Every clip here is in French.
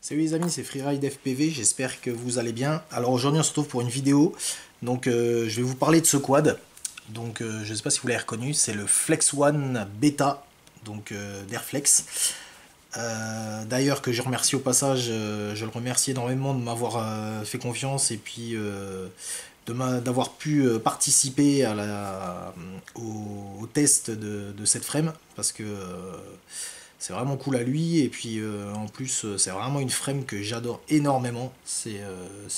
Salut les amis, c'est Freeride FPV, j'espère que vous allez bien. Alors aujourd'hui on se retrouve pour une vidéo, donc je vais vous parler de ce quad. Donc je ne sais pas si vous l'avez reconnu, c'est le Flex One Beta, donc d'Airflex. D'ailleurs que je remercie au passage, je le remercie énormément de m'avoir fait confiance et puis d'avoir pu participer au test de cette frame, parce que c'est vraiment cool à lui, et puis en plus c'est vraiment une frame que j'adore énormément. C'est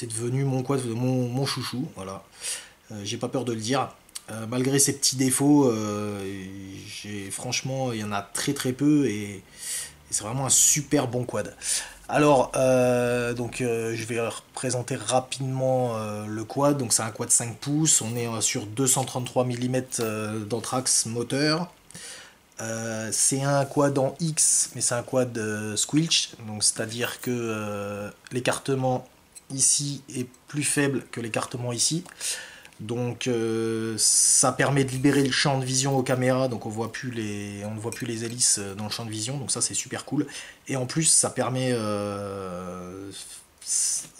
devenu mon quad, mon chouchou, voilà. J'ai pas peur de le dire. Malgré ses petits défauts, franchement il y en a très très peu, et c'est vraiment un super bon quad. Alors, je vais représenter rapidement le quad. Donc, c'est un quad 5 pouces. On est sur 233 mm d'anthrax moteur. C'est un quad en X, mais c'est un quad squelch. Donc, c'est-à-dire que l'écartement ici est plus faible que l'écartement ici. Donc ça permet de libérer le champ de vision aux caméras, donc on ne voit plus les hélices dans le champ de vision, donc ça c'est super cool. Et en plus ça permet, il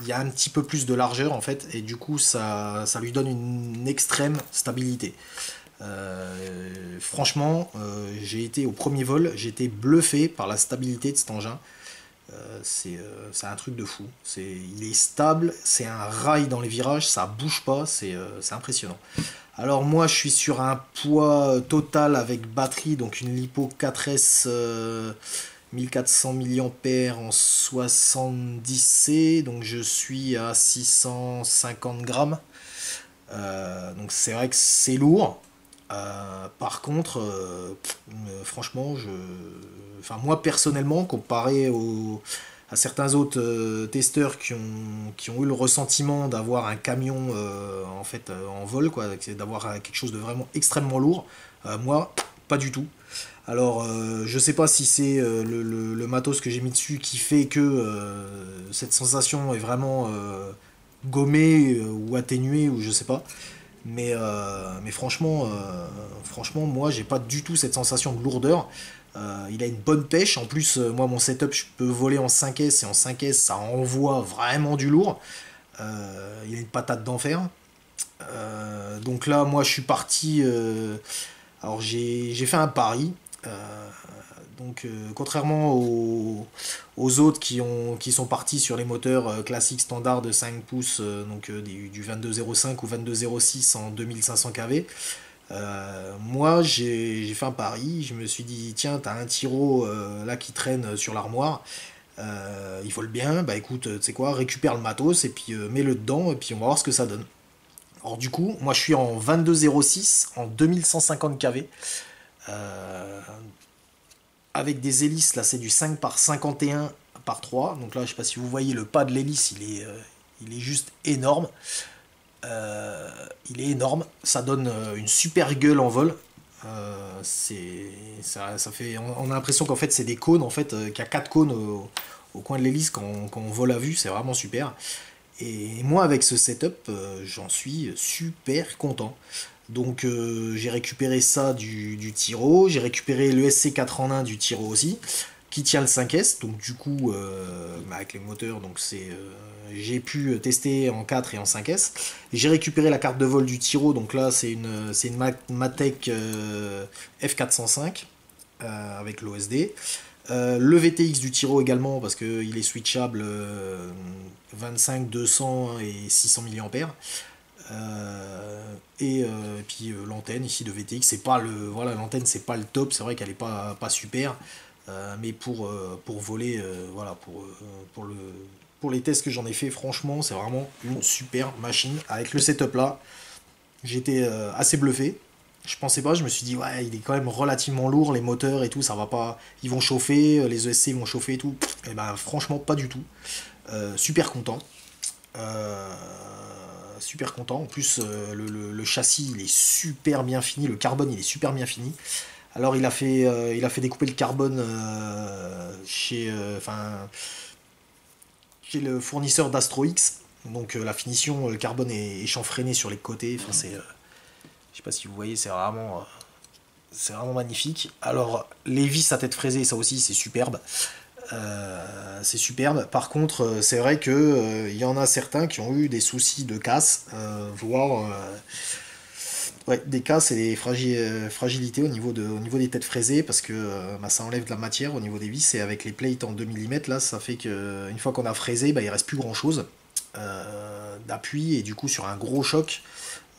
y a un petit peu plus de largeur en fait, et du coup ça lui donne une extrême stabilité. Franchement, j'ai été au premier vol, j'ai été bluffé par la stabilité de cet engin. C'est un truc de fou. Il est stable, c'est un rail dans les virages, ça bouge pas, c'est impressionnant. Alors moi je suis sur un poids total avec batterie, donc une Lipo 4S 1400 mAh en 70C, donc je suis à 650 grammes. Donc c'est vrai que c'est lourd. Par contre, franchement, enfin, moi personnellement, à certains autres testeurs qui ont eu le ressentiment d'avoir un camion en fait en vol, quoi, d'avoir quelque chose de vraiment extrêmement lourd, moi, pas du tout. Alors, je sais pas si c'est le matos que j'ai mis dessus qui fait que cette sensation est vraiment gommée ou atténuée, ou je sais pas. Mais franchement, moi, j'ai pas du tout cette sensation de lourdeur. Il a une bonne pêche. En plus, moi, mon setup, je peux voler en 5S, et en 5S, ça envoie vraiment du lourd. Il a une patate d'enfer. Donc là, moi, je suis parti. Alors, j'ai fait un pari. Euh, Contrairement aux autres qui sont partis sur les moteurs classiques standards de 5 pouces, du 22.05 ou 22.06 en 2500 kV, moi j'ai fait un pari. Je me suis dit, tiens, t'as un Tiro là qui traîne sur l'armoire, il vole bien, bah écoute, tu sais quoi, récupère le matos et puis mets-le dedans, et puis on va voir ce que ça donne. Alors du coup, moi je suis en 22.06 en 2150 kV. Euh, Avec des hélices, là c'est du 5 par 51 par 3. Donc là, je sais pas si vous voyez le pas de l'hélice, il est juste énorme. Il est énorme, ça donne une super gueule en vol. Ça fait, on a l'impression qu'en fait c'est des cônes, en fait, qu'il y a 4 cônes au coin de l'hélice quand on vole à vue, c'est vraiment super. Et moi, avec ce setup, j'en suis super content. Donc j'ai récupéré ça du Tiro, j'ai récupéré le SC4 en 1 du Tiro aussi, qui tient le 5S. Donc du coup, avec les moteurs, j'ai pu tester en 4 et en 5S. J'ai récupéré la carte de vol du Tiro, donc là c'est une Matek F405 avec l'OSD. Le VTX du Tiro également, parce qu'il est switchable 25, 200 et 600 mAh. Et puis l'antenne ici de VTX, c'est pas voilà, l'antenne c'est pas le top, c'est vrai qu'elle est pas super, mais pour voler, voilà, pour les tests que j'en ai fait, franchement c'est vraiment une super machine. Avec le setup là, j'étais assez bluffé. Je pensais pas, je me suis dit, ouais, il est quand même relativement lourd, les moteurs et tout, ça va pas, ils vont chauffer, les ESC vont chauffer et tout. Et ben franchement pas du tout. Super content. Euh, Super content. En plus, le châssis il est super bien fini, le carbone il est super bien fini. Alors il a fait découper le carbone chez le fournisseur d'AstroX. Donc la finition, le carbone est chanfreiné sur les côtés. Enfin, je sais pas si vous voyez, c'est vraiment magnifique. Alors les vis à tête fraisée, ça aussi c'est superbe. C'est superbe. Par contre, c'est vrai que il y en a certains qui ont eu des soucis de casse, voire ouais, des casses et des fragilités au niveau des têtes fraisées, parce que bah, ça enlève de la matière au niveau des vis, et avec les plates en 2 millimètres là, ça fait que une fois qu'on a fraisé, bah, il reste plus grand chose d'appui, et du coup sur un gros choc,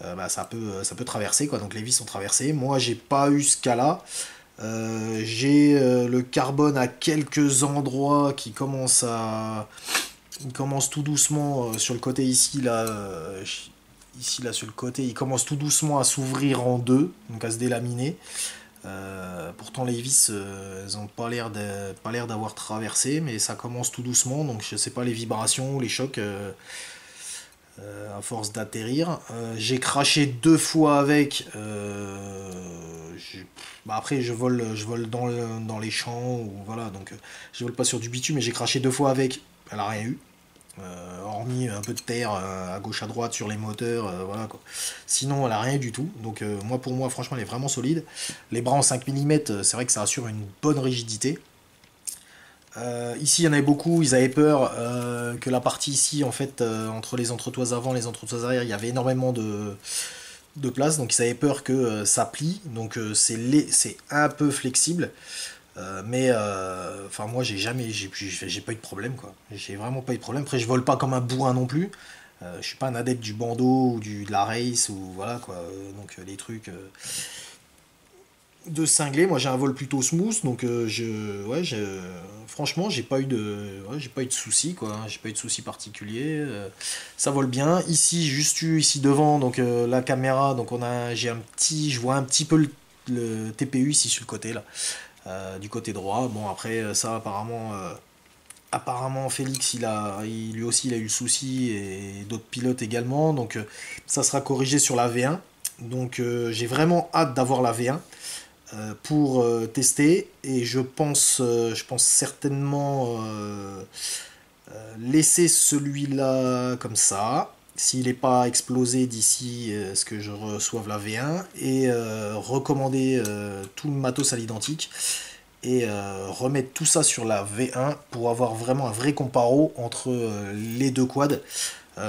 bah, ça peut traverser quoi, donc les vis sont traversées. Moi j'ai pas eu ce cas-là. J'ai le carbone à quelques endroits qui commence à il commence tout doucement sur le côté ici là, ici là sur le côté, il commence tout doucement à s'ouvrir en deux, donc à se délaminer. Pourtant les vis elles ont pas l'air d'avoir traversé, mais ça commence tout doucement, donc je sais pas, les vibrations ou les chocs à force d'atterrir. J'ai craché deux fois avec. Bah après, je vole dans les champs, ou voilà, donc je vole pas sur du bitume, mais j'ai craché deux fois avec. Elle a rien eu. Hormis un peu de terre à gauche à droite sur les moteurs, voilà quoi. Sinon, elle a rien eu du tout. Donc moi, pour moi, franchement, elle est vraiment solide. Les bras en 5 mm, c'est vrai que ça assure une bonne rigidité. Ici, il y en avait beaucoup, ils avaient peur que la partie ici, en fait, entre les entretoises avant et les entretoises arrière, il y avait énormément de place, donc ils avaient peur que ça plie, donc c'est un peu flexible, mais enfin moi j'ai pas eu de problème quoi, j'ai vraiment pas eu de problème. Après je vole pas comme un bourrin non plus, je suis pas un adepte du bandeau ou de la race ou voilà quoi, donc les trucs de cinglé. Moi j'ai un vol plutôt smooth, donc franchement j'ai pas eu de soucis quoi, hein. J'ai pas eu de soucis particuliers, ça vole bien. Ici juste eu ici devant, donc la caméra, donc j'ai un petit, je vois un petit peu le TPU ici sur le côté là, du côté droit. Bon après ça apparemment Félix lui aussi il a eu le souci, et d'autres pilotes également, donc ça sera corrigé sur la V1. Donc j'ai vraiment hâte d'avoir la V1 pour tester, et je pense certainement laisser celui-là comme ça s'il n'est pas explosé d'ici ce que je reçoive la V1, et recommander tout le matos à l'identique, et remettre tout ça sur la V1 pour avoir vraiment un vrai comparo entre les deux quads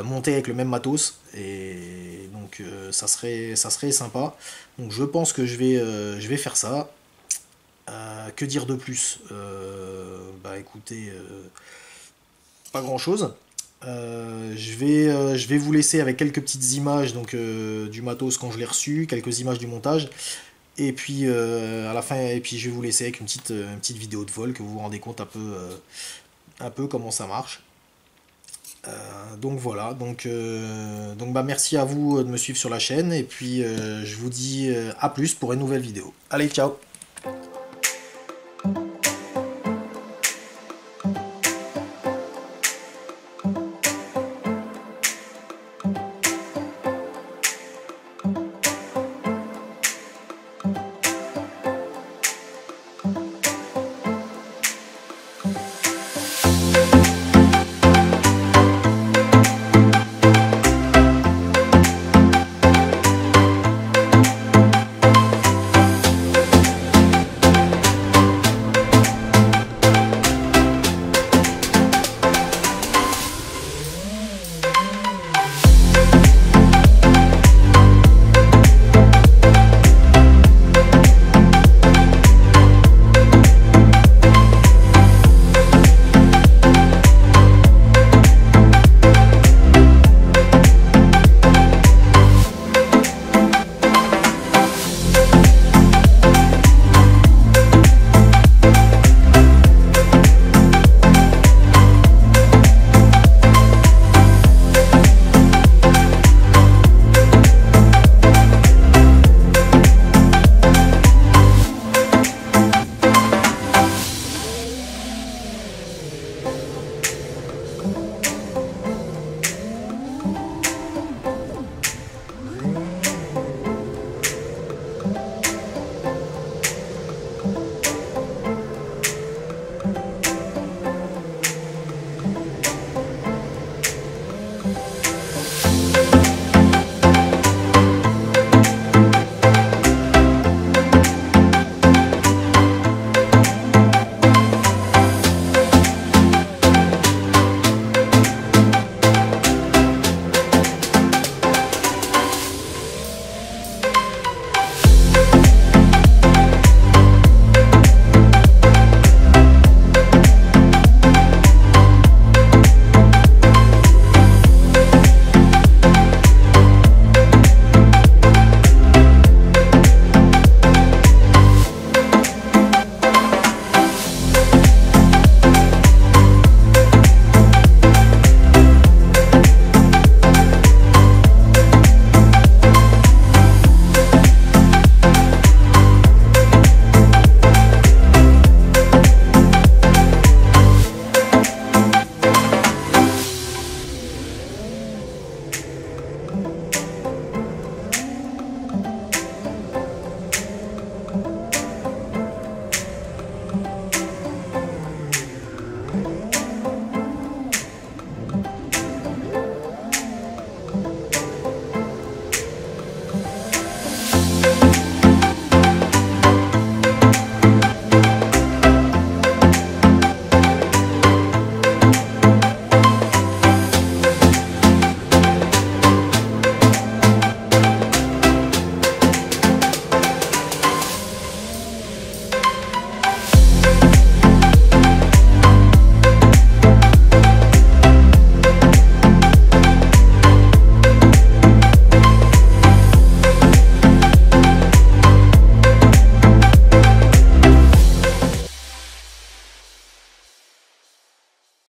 montés avec le même matos, et donc ça serait sympa. Donc je pense que je vais faire ça. Que dire de plus? Bah écoutez, pas grand chose. Je vais vous laisser avec quelques petites images donc, du matos quand je l'ai reçu, quelques images du montage. Et puis à la fin, et puis je vais vous laisser avec une petite vidéo de vol, que vous vous rendez compte un peu comment ça marche. Donc voilà, donc bah merci à vous de me suivre sur la chaîne, et puis je vous dis à plus pour une nouvelle vidéo. Allez, ciao!